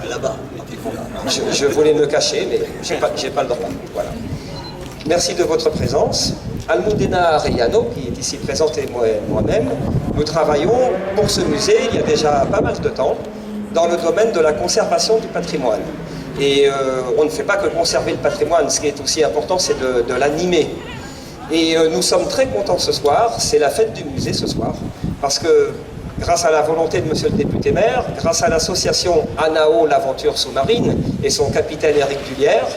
Là-bas. Je voulais me cacher, mais j'ai pas le droit. Voilà. Merci de votre présence. Almudena Arellano, qui est ici présente, et moi-même, nous travaillons pour ce musée il y a déjà pas mal de temps dans le domaine de la conservation du patrimoine. Et on ne fait pas que conserver le patrimoine, ce qui est aussi important, c'est de l'animer. Et nous sommes très contents ce soir, c'est la fête du musée ce soir, parce que grâce à la volonté de monsieur le député maire, grâce à l'association ANAO, l'aventure sous-marine, et son capitaine Éric Dullière,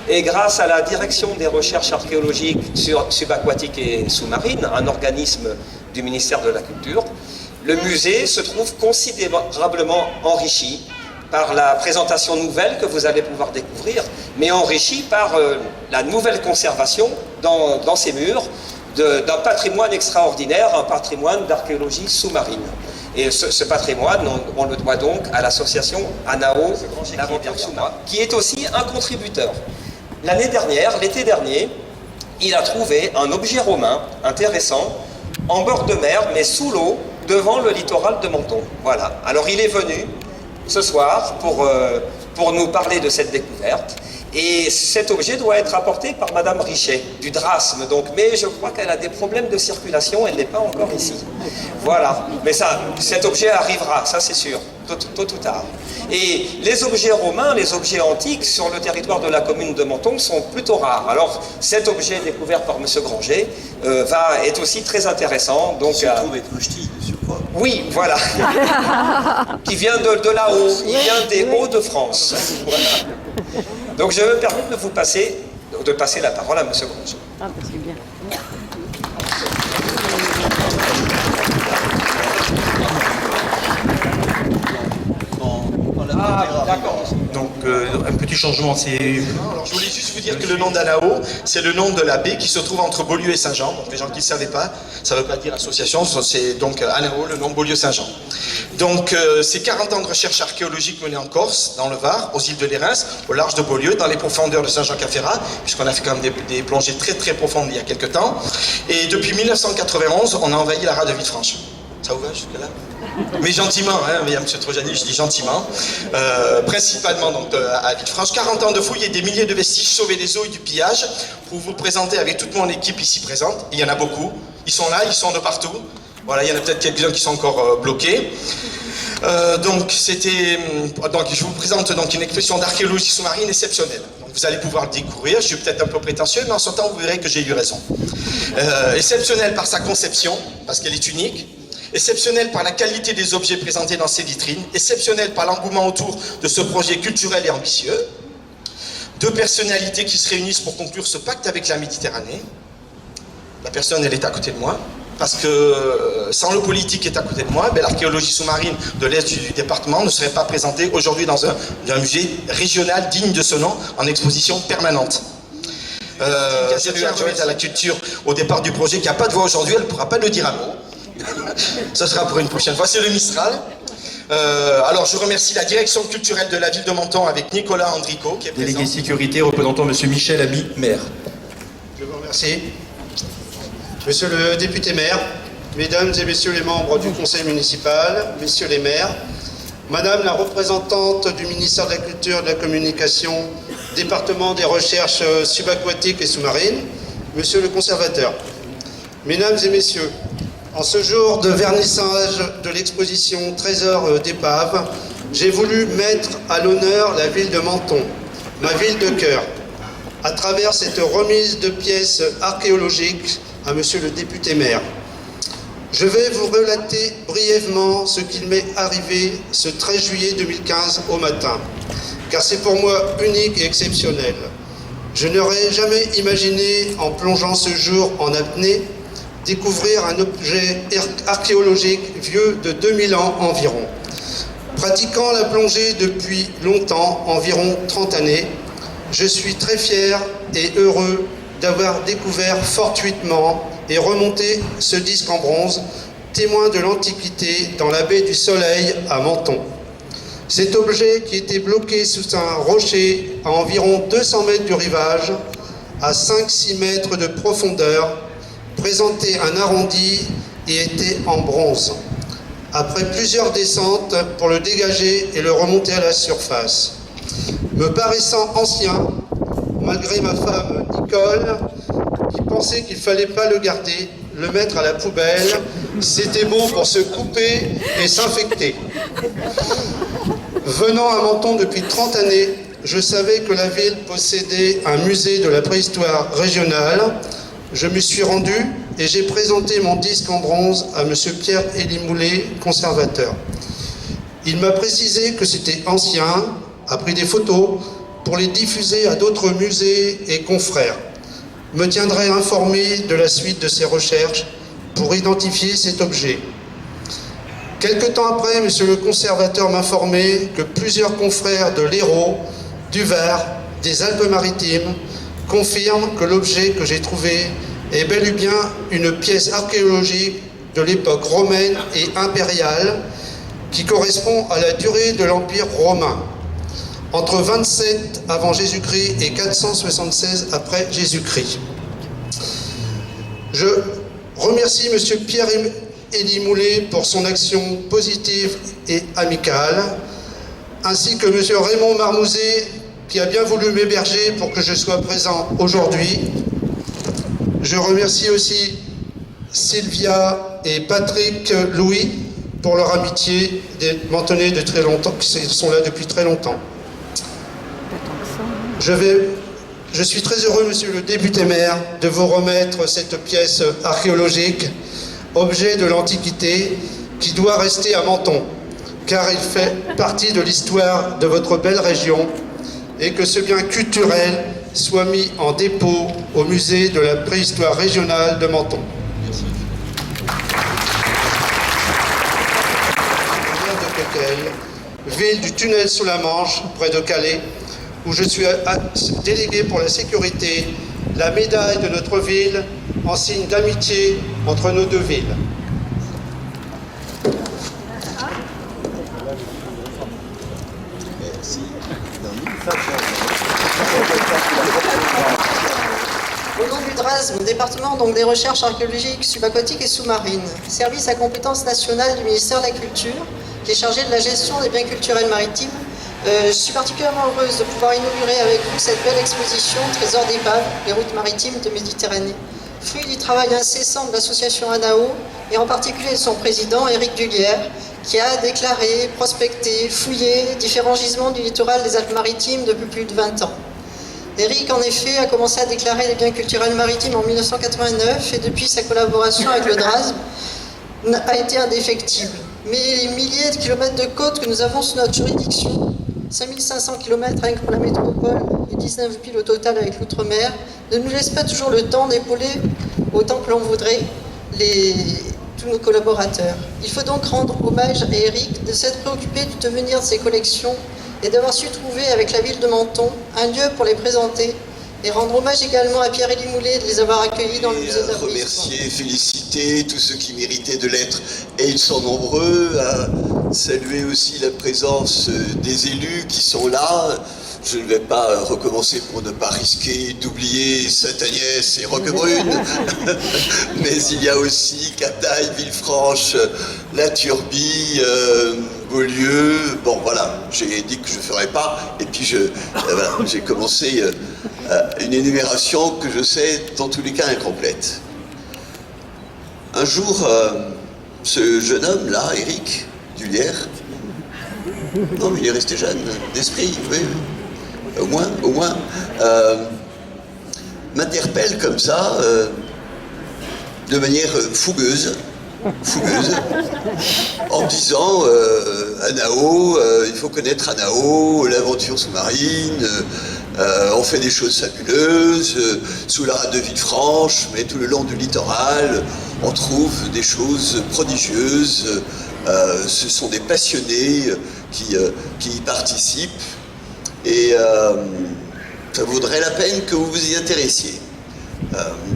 et grâce à la direction des recherches archéologiques subaquatiques et sous-marines, un organisme du ministère de la Culture, le musée se trouve considérablement enrichi par la présentation nouvelle que vous allez pouvoir découvrir, mais enrichi par la nouvelle conservation dans ces murs d'un patrimoine extraordinaire, un patrimoine d'archéologie sous-marine. Et ce patrimoine, on le doit donc à l'association ANAO, l'aventure sous-marine, qui est aussi un contributeur. L'été dernier, il a trouvé un objet romain intéressant, en bord de mer, mais sous l'eau, devant le littoral de Menton. Voilà. Alors il est venu ce soir pour nous parler de cette découverte. Et cet objet doit être apporté par Madame Richet, du Drasme, donc, mais je crois qu'elle a des problèmes de circulation, elle n'est pas encore ici. Voilà, mais cet objet arrivera, ça c'est sûr, tôt ou tard. Et les objets romains, les objets antiques sur le territoire de la commune de Menton sont plutôt rares. Alors cet objet découvert par Monsieur Granger est aussi très intéressant. Donc, il se trouve être ch'ti, je crois. Oui, voilà. Qui vient de là-haut, il vient des Hauts-de-France. Voilà. Donc je me permets de passer la parole à M. Granger. Ah, c'est bien. Ah, d'accord. Donc un petit changement, c'est... Alors je voulais juste vous dire que le nom d'Anao, c'est le nom de la baie qui se trouve entre Beaulieu et Saint-Jean. Donc les gens qui ne savaient pas, ça ne veut pas dire association, c'est donc Anao, le nom Beaulieu-Saint-Jean. Donc c'est 40 ans de recherche archéologique menée en Corse, dans le Var, aux îles de Lérins, au large de Beaulieu, dans les profondeurs de Saint-Jean-Cap-Ferrat, puisqu'on a fait quand même des plongées très très profondes il y a quelques temps. Et depuis 1991, on a envahi la rade de Villefranche. Ça vous va jusque-là? Mais gentiment, hein, mais M. Trojani, je dis gentiment. Principalement donc, à Villefranche. 40 ans de fouilles et des milliers de vestiges sauvés des eaux et du pillage. Pour vous présenter avec toute mon équipe ici présente. Il y en a beaucoup. Ils sont là, ils sont de partout. Voilà, il y en a peut-être quelques-uns qui sont encore bloqués. Donc je vous présente donc une expression d'archéologie sous-marine exceptionnelle. Donc vous allez pouvoir le découvrir. Je suis peut-être un peu prétentieux, mais en ce temps vous verrez que j'ai eu raison. Exceptionnelle par sa conception, parce qu'elle est unique. Exceptionnel par la qualité des objets présentés dans ces vitrines, exceptionnel par l'engouement autour de ce projet culturel et ambitieux. Deux personnalités qui se réunissent pour conclure ce pacte avec la Méditerranée. La personne, elle est à côté de moi, parce que sans le politique qui est à côté de moi, l'archéologie sous-marine de l'Est du département ne serait pas présentée aujourd'hui dans un musée régional digne de ce nom, en exposition permanente. Je tiens à remettre à la culture au départ du projet, qui n'a pas de voix aujourd'hui, elle ne pourra pas le dire à mot. Ce sera pour une prochaine fois, c'est le Mistral. Alors je remercie la direction culturelle de la ville de Menton avec Nicolas Andrico qui est présent. Délégué sécurité représentant M. Michel Aby, maire. Je vous remercie. Monsieur le député maire, mesdames et messieurs les membres du conseil municipal, messieurs les maires, madame la représentante du ministère de la Culture et de la Communication, département des recherches subaquatiques et sous-marines, monsieur le conservateur, mesdames et messieurs, en ce jour de vernissage de l'exposition Trésors d'épave, j'ai voulu mettre à l'honneur la ville de Menton, ma ville de cœur, à travers cette remise de pièces archéologiques à monsieur le député maire. Je vais vous relater brièvement ce qu'il m'est arrivé ce 13 juillet 2015 au matin, car c'est pour moi unique et exceptionnel. Je n'aurais jamais imaginé, en plongeant ce jour en apnée, découvrir un objet archéologique vieux de 2000 ans environ. Pratiquant la plongée depuis longtemps, environ 30 années, je suis très fier et heureux d'avoir découvert fortuitement et remonté ce disque en bronze, témoin de l'Antiquité dans la baie du Soleil à Menton. Cet objet qui était bloqué sous un rocher à environ 200 mètres du rivage, à 5-6 mètres de profondeur, présentait un arrondi et était en bronze. après plusieurs descentes pour le dégager et le remonter à la surface. Me paraissant ancien, malgré ma femme Nicole, qui pensait qu'il ne fallait pas le garder, le mettre à la poubelle, c'était bon pour se couper et s'infecter. Venant à Menton depuis 30 années, je savais que la ville possédait un musée de la préhistoire régionale. Je me suis rendu et j'ai présenté mon disque en bronze à M. Pierre-Élie Moulet, conservateur. Il m'a précisé que c'était ancien, a pris des photos pour les diffuser à d'autres musées et confrères. Me tiendrai informé de la suite de ses recherches pour identifier cet objet. Quelque temps après, monsieur le conservateur m'informait que plusieurs confrères de l'Hérault, du Var, des Alpes-Maritimes confirment que l'objet que j'ai trouvé est bel et bien une pièce archéologique de l'époque romaine et impériale qui correspond à la durée de l'Empire romain, entre 27 avant Jésus-Christ et 476 après Jésus-Christ. Je remercie M. Pierre-Élie Moulet pour son action positive et amicale, ainsi que M. Raymond Marmouzet qui a bien voulu m'héberger pour que je sois présent aujourd'hui. Je remercie aussi Sylvia et Patrick Louis pour leur amitié des Mentonais de très longtemps, qui sont là depuis très longtemps. Je suis très heureux, monsieur le député maire, de vous remettre cette pièce archéologique, objet de l'Antiquité, qui doit rester à Menton, car il fait partie de l'histoire de votre belle région, et que ce bien culturel soit mis en dépôt au musée de la préhistoire régionale de Menton. Merci. Ville du tunnel sous la Manche, près de Calais, où je suis délégué pour la sécurité, la médaille de notre ville en signe d'amitié entre nos deux villes. Au nom du DRASM, département donc des recherches archéologiques subaquatiques et sous-marines, service à compétence nationale du ministère de la Culture, qui est chargé de la gestion des biens culturels maritimes, je suis particulièrement heureuse de pouvoir inaugurer avec vous cette belle exposition Trésors d'épaves, les routes maritimes de Méditerranée, fruit du travail incessant de l'association ANAO et en particulier de son président Éric Dulière, qui a déclaré, prospecté, fouillé différents gisements du littoral des Alpes-Maritimes depuis plus de 20 ans. Éric, en effet, a commencé à déclarer les biens culturels maritimes en 1989 et depuis sa collaboration avec le DRASM a été indéfectible. Mais les milliers de kilomètres de côtes que nous avons sous notre juridiction, 5500 km rien que pour la métropole et 19 000 au total avec l'outre-mer, ne nous laissent pas toujours le temps d'épauler autant que l'on voudrait tous nos collaborateurs. Il faut donc rendre hommage à Éric de s'être préoccupé du devenir de ses collections et d'avoir su trouver avec la ville de Menton un lieu pour les présenter et rendre hommage également à Pierre-Élie Moulet de les avoir accueillis dans le musée de la préhistoire. Remercier, féliciter tous ceux qui méritaient de l'être, et ils sont nombreux, à saluer aussi la présence des élus qui sont là. Je ne vais pas recommencer pour ne pas risquer d'oublier Sainte-Agnès et Roquebrune, mais il y a aussi Cataille, Villefranche, La Turbie, Beaulieu. Bon voilà, j'ai dit que je ne ferais pas, et puis voilà, j'ai commencé une énumération que je sais dans tous les cas incomplète. Un jour, ce jeune homme-là, Éric Dulière, non mais il est resté jeune d'esprit, oui. Au moins, m'interpelle comme ça, de manière fougueuse, en me disant Anao, il faut connaître Anao, l'aventure sous-marine, on fait des choses fabuleuses, sous la rade de Villefranche, mais tout le long du littoral, on trouve des choses prodigieuses, ce sont des passionnés qui y participent. Et ça vaudrait la peine que vous vous y intéressiez.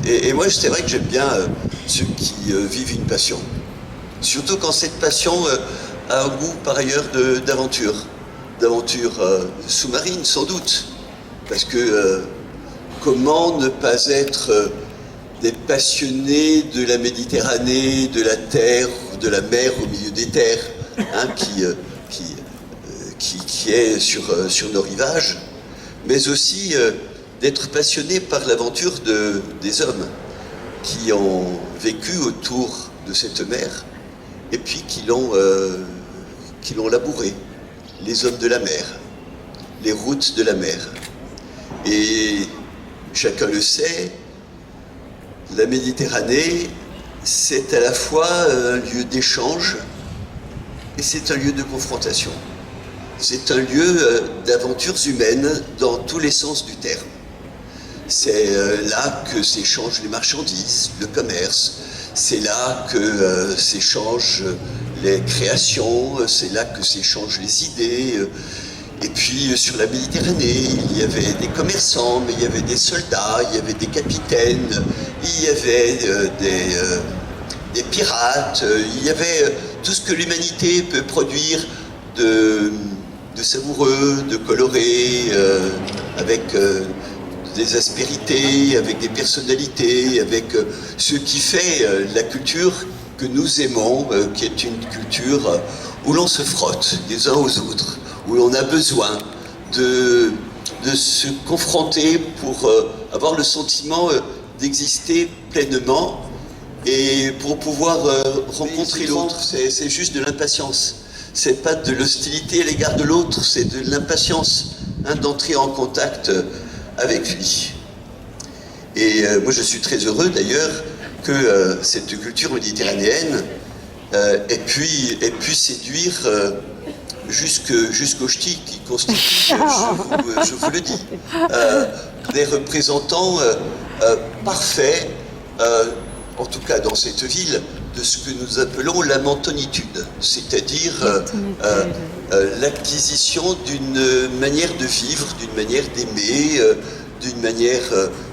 Et moi, c'est vrai que j'aime bien ceux qui vivent une passion. Surtout quand cette passion a un goût, par ailleurs, d'aventure. D'aventure sous-marine, sans doute. Parce que comment ne pas être des passionnés de la Méditerranée, de la terre, de la mer au milieu des terres, hein, qui est sur nos rivages, mais aussi d'être passionné par l'aventure des hommes qui ont vécu autour de cette mer et puis qui l'ont labourée, les hommes de la mer, les routes de la mer. Et chacun le sait, la Méditerranée, c'est à la fois un lieu d'échange et c'est un lieu de confrontation. C'est un lieu d'aventures humaines dans tous les sens du terme. C'est là que s'échangent les marchandises, le commerce. C'est là que s'échangent les créations, c'est là que s'échangent les idées. Et puis sur la Méditerranée, il y avait des commerçants, mais il y avait des soldats, il y avait des capitaines, il y avait des pirates, il y avait tout ce que l'humanité peut produire de savoureux, de coloré, avec des aspérités, avec des personnalités, avec ce qui fait la culture que nous aimons, qui est une culture où l'on se frotte les uns aux autres, où l'on a besoin de se confronter pour avoir le sentiment d'exister pleinement et pour pouvoir rencontrer l'autre. C'est juste de l'impatience. C'est pas de l'hostilité à l'égard de l'autre, c'est de l'impatience, hein, d'entrer en contact avec lui. Et moi je suis très heureux d'ailleurs que cette culture méditerranéenne ait pu séduire jusqu'aux ch'tis qui constituent, je vous le dis, des représentants parfaits, en tout cas dans cette ville, de ce que nous appelons la mentonitude, c'est-à-dire l'acquisition d'une manière de vivre, d'une manière d'aimer, d'une manière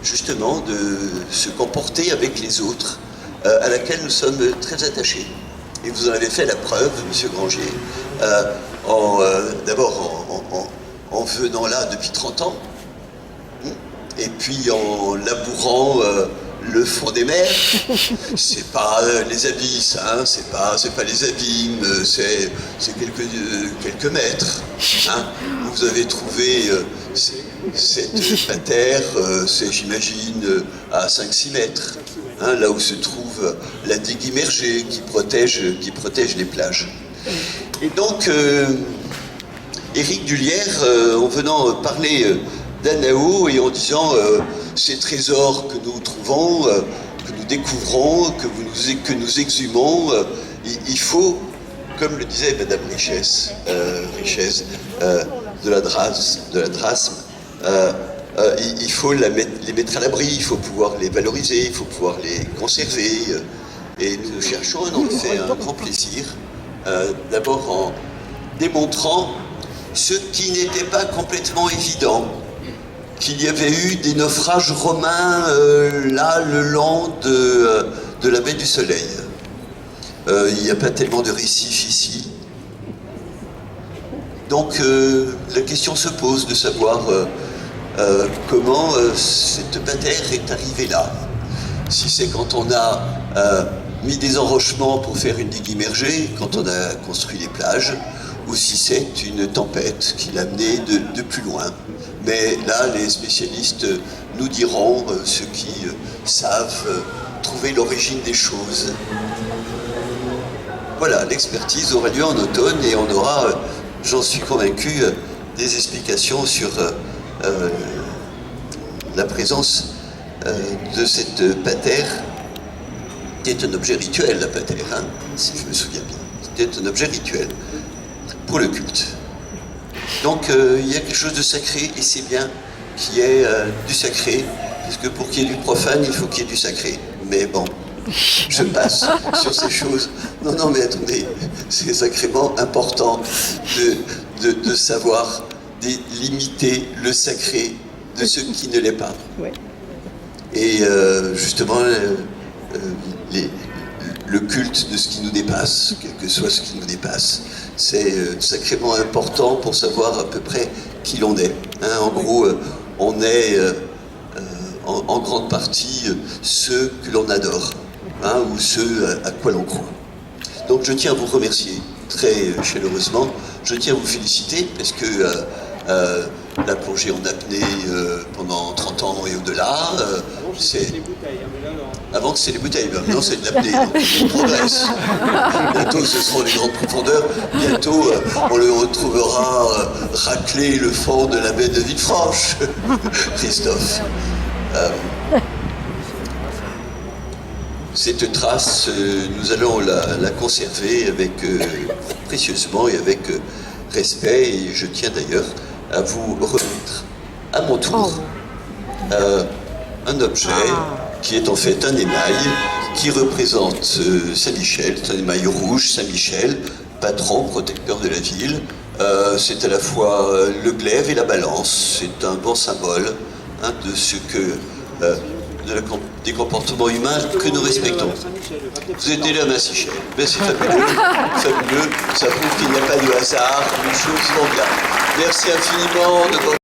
justement de se comporter avec les autres, à laquelle nous sommes très attachés. Et vous en avez fait la preuve, Monsieur Granger, d'abord en venant là depuis 30 ans, et puis en labourant le fond des mers. C'est pas les abysses, hein, c'est pas les abîmes, c'est quelques mètres. Hein. Vous avez trouvé cette patère, c'est j'imagine à 5-6 mètres, hein, là où se trouve la digue immergée qui protège les plages. Et donc, Éric Dullière, en venant parler d'Anao et en disant ces trésors que nous trouvons, que nous découvrons, que nous exhumons, il faut, comme le disait Madame Richesse de la Drasme, il faut les mettre à l'abri, il faut pouvoir les valoriser, il faut pouvoir les conserver. Et nous cherchons, on en fait un grand plaisir, d'abord en démontrant ce qui n'était pas complètement évident, qu'il y avait eu des naufrages romains là, le long de la baie du Soleil. Il n'y a pas tellement de récifs ici. Donc la question se pose de savoir comment cette patère est arrivée là. Si c'est quand on a mis des enrochements pour faire une digue immergée, quand on a construit les plages, ou si c'est une tempête qui l'a amené de plus loin. Mais là, les spécialistes nous diront, ceux qui savent trouver l'origine des choses. Voilà, l'expertise aura lieu en automne et on aura, j'en suis convaincu, des explications sur la présence de cette patère, qui est un objet rituel, la patère, hein, si je me souviens bien. C'était un objet rituel pour le culte. Donc il y a quelque chose de sacré, et c'est bien qu'il y ait du sacré, parce que pour qu'il y ait du profane, il faut qu'il y ait du sacré. Mais bon, je passe sur ces choses. Non, mais attendez, c'est sacrément important de savoir limiter le sacré de ce qui ne l'est pas. Ouais. Et justement, le culte de ce qui nous dépasse, quel que soit ce qui nous dépasse, c'est sacrément important pour savoir à peu près qui l'on est. Hein, en gros, on est en grande partie ceux que l'on adore, hein, ou ceux à quoi l'on croit. Donc je tiens à vous remercier très chaleureusement. Je tiens à vous féliciter parce que la plongée en apnée pendant 30 ans et au-delà, c'est... Avant que c'est les bouteilles, ben maintenant c'est de l'apnée, donc on progresse. Bientôt ce seront les grandes profondeurs, bientôt on le retrouvera racler le fond de la baie de Villefranche, Christophe. Cette trace, nous allons la conserver avec, précieusement et avec respect, et je tiens d'ailleurs à vous remettre à mon tour un objet qui est en fait un émail qui représente Saint-Michel, c'est un émail rouge, Saint-Michel, patron, protecteur de la ville. C'est à la fois le glaive et la balance, c'est un bon symbole de ce que... des comportements humains que nous respectons. Vous êtes là, Saint-Michel. Ben, c'est fabuleux, fabuleux. Ça prouve qu'il n'y a pas de hasard, les choses vont bien. Merci infiniment de votre